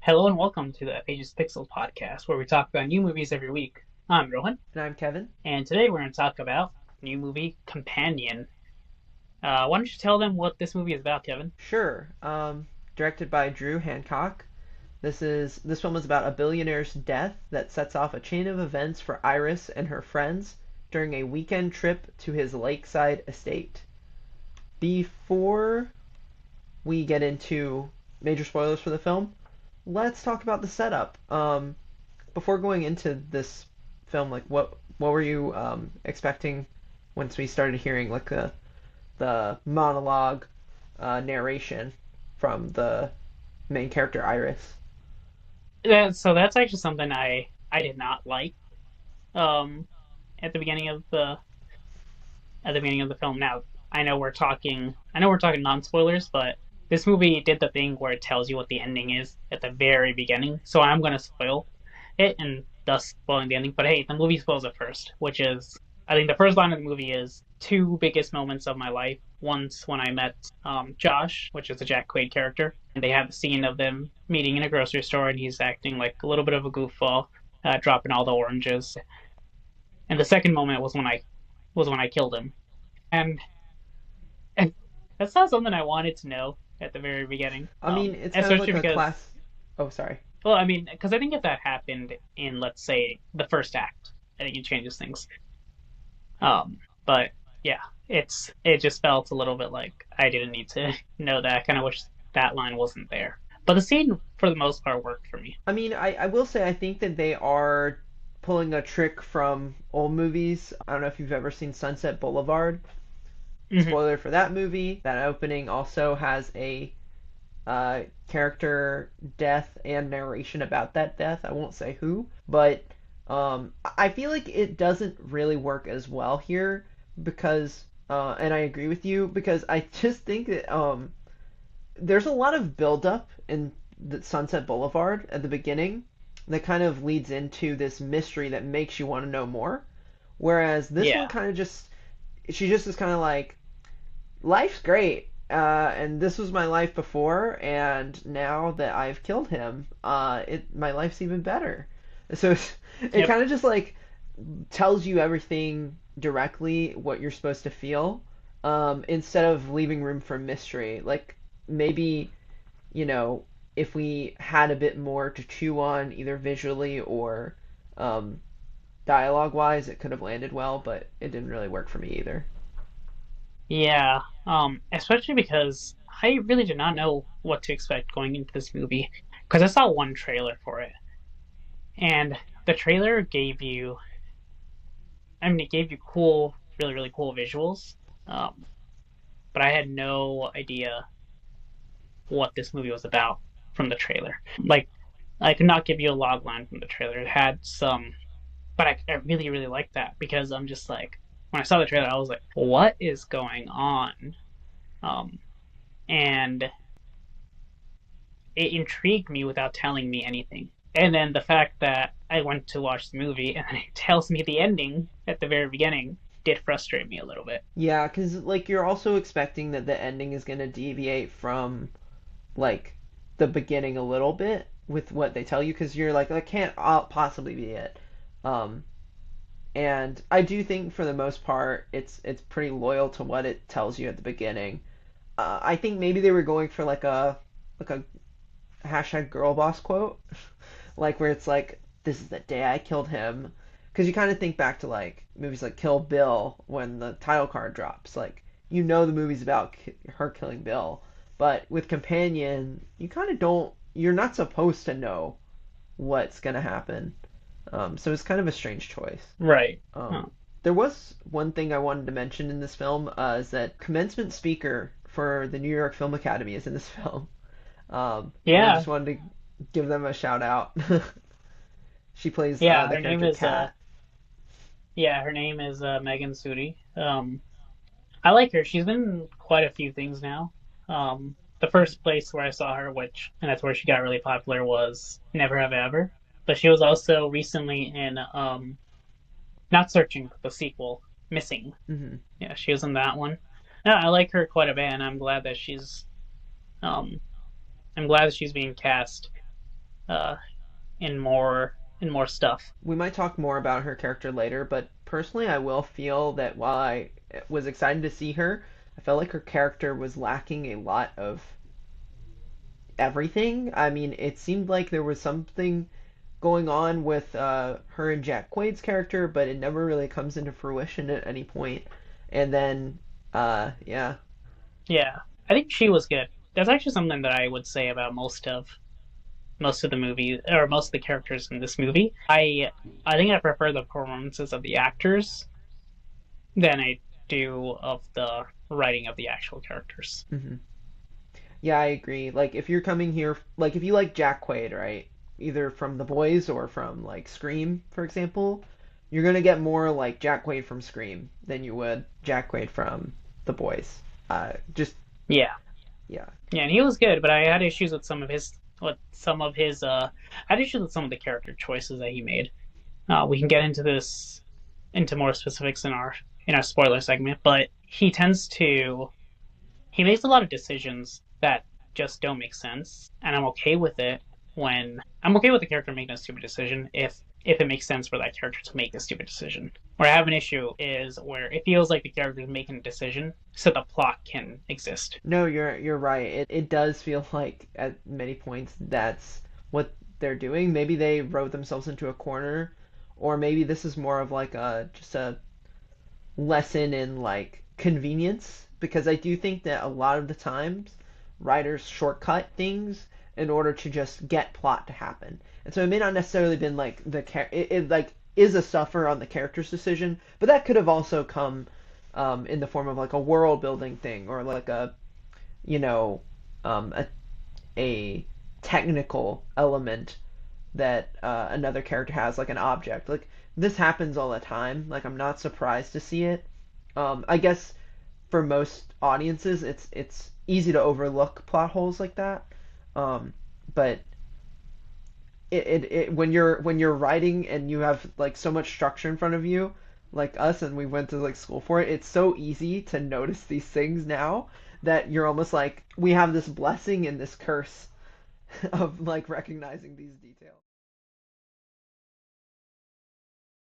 Hello and welcome to the Pages Pixels podcast, where we talk about new movies every week. I'm Rohan, And I'm Kevin. and today we're going to talk about new movie Companion. Why don't you tell them what this movie is about, Kevin? Sure. Directed by Drew Hancock. This film is about a billionaire's death that sets off a chain of events for Iris and her friends during a weekend trip to his lakeside estate. Before we get into major spoilers for the film, let's talk about the setup. Before going into this film, like what were you expecting once we started hearing like the monologue narration from the main character Iris? So that's actually something I did not like um, at the beginning of the film. Now I know we're talking non spoilers, but this movie did the thing where it tells you what the ending is at the very beginning. So I'm going to spoil it and thus spoiling the ending. But hey, the movie spoils it first, which is I think the first line of the movie is two biggest moments of my life. Once when I met Josh, which is the Jack Quaid character, and they have a scene of them meeting in a grocery store, and he's acting like a little bit of a goofball, dropping all the oranges. And the second moment was when I killed him, and, and that's not something I wanted to know at the very beginning. I mean, it's kind of Especially like a because class. Oh, sorry. well, I mean, because I think if that happened in, let's say, the first act, I think it changes things. But yeah, it just felt a little bit like I didn't need to know that. I kind of wish that line wasn't there. But the scene, for the most part, worked for me. I mean, I will say I think that they are pulling a trick from old movies. I don't know if you've ever seen Sunset Boulevard. Hmm. Spoiler for that movie. That opening also has a character death and narration about that death. I won't say who, but I feel like it doesn't really work as well here because, and I agree with you because I just think that there's a lot of buildup in the Sunset Boulevard at the beginning that kind of leads into this mystery that makes you want to know more. Whereas this one Yeah. kind of just, she just is kind of like, life's great. And this was my life before, and now that I've killed him, my life's even better. So it Yep. kind of just like tells you everything directly what you're supposed to feel, instead of leaving room for mystery. Like maybe, you know, if we had a bit more to chew on, either visually or um, dialogue wise, it could have landed well, but it didn't really work for me either. Yeah. Especially because I really did not know what to expect going into this movie because I saw one trailer for it, and the trailer gave you, I mean, it gave you cool, really, really cool visuals. Um, but I had no idea what this movie was about from the trailer. Like, I could not give you a log line from the trailer. It had some, but I really, really liked that because I'm just like, when I saw the trailer, I was like, what is going on? Um, and it intrigued me without telling me anything. And then the fact that I went to watch the movie and then it tells me the ending at the very beginning did frustrate me a little bit. Yeah, because like you're also expecting that the ending is going to deviate from like the beginning a little bit with what they tell you, because you're like that can't possibly be it. Um, and I do think for the most part it's pretty loyal to what it tells you at the beginning. I think maybe they were going for like a hashtag girl boss quote, like where it's like this is the day I killed him, because you kind of think back to like movies like Kill Bill when the title card drops, like you know the movie's about her killing Bill, but with Companion you kind of don't, you're not supposed to know what's gonna happen. So it's kind of a strange choice. Right. Um, Oh. there was one thing I wanted to mention in this film, is that commencement speaker for the New York Film Academy is in this film. And I Yeah. just wanted to give them a shout out. She plays Yeah. the Her name character is Kat. Megan Suri. I like her. She's been in quite a few things now. The first place where I saw her, which and that's where she got really popular, was Never Have I Ever. But she was also recently in Not Searching, the sequel, Missing. Hmm. Yeah, she was in that one. Yeah, I like her quite a bit, and um I'm glad that she's being cast uh, in more stuff. We might talk more about her character later, but personally, I will feel that while I was excited to see her, I felt like her character was lacking a lot of everything. I mean, it seemed like there was something going on with her and Jack Quaid's character, but it never really comes into fruition at any point. And then, yeah. Yeah, I think she was good. That's actually something that I would say about most of the movie or most of the characters in this movie. I think I prefer the performances of the actors than I do of the writing of the actual characters. hmm Yeah, I agree. Like, if you're coming here, like, if you like Jack Quaid, right? Either from The Boys or from, like, Scream, for example, you're gonna get more like Jack Quaid from Scream than you would Jack Quaid from The Boys. Just, Yeah, yeah. yeah, and he was good, but I had issues with I had issues with some of the character choices that he made. We can get into this into more specifics in our spoiler segment, but he makes a lot of decisions that just don't make sense, and I'm okay with the character making a stupid decision if it makes sense for that character to make a stupid decision. Where I have an issue is where it feels like the character is making a decision so the plot can exist. No, you're right. It does feel like at many points that's what they're doing. Maybe they wrote themselves into a corner, or maybe this is more of like a just a lesson in like convenience because I do think that a lot of the times writers shortcut things in order to just get plot to happen. And so it may not necessarily been like it like is a suffer on the character's decision, but that could have also come in the form of like a world building thing or like a you know um, a, a technical element that another character has, like an object. Like this happens all the time. Like I'm not surprised to see it. I guess for most audiences, it's easy to overlook plot holes like that. But when you're writing and you have like so much structure in front of you, like us, and we went to like school for it, it's so easy to notice these things now that you're almost like we have this blessing and this curse of like recognizing these details.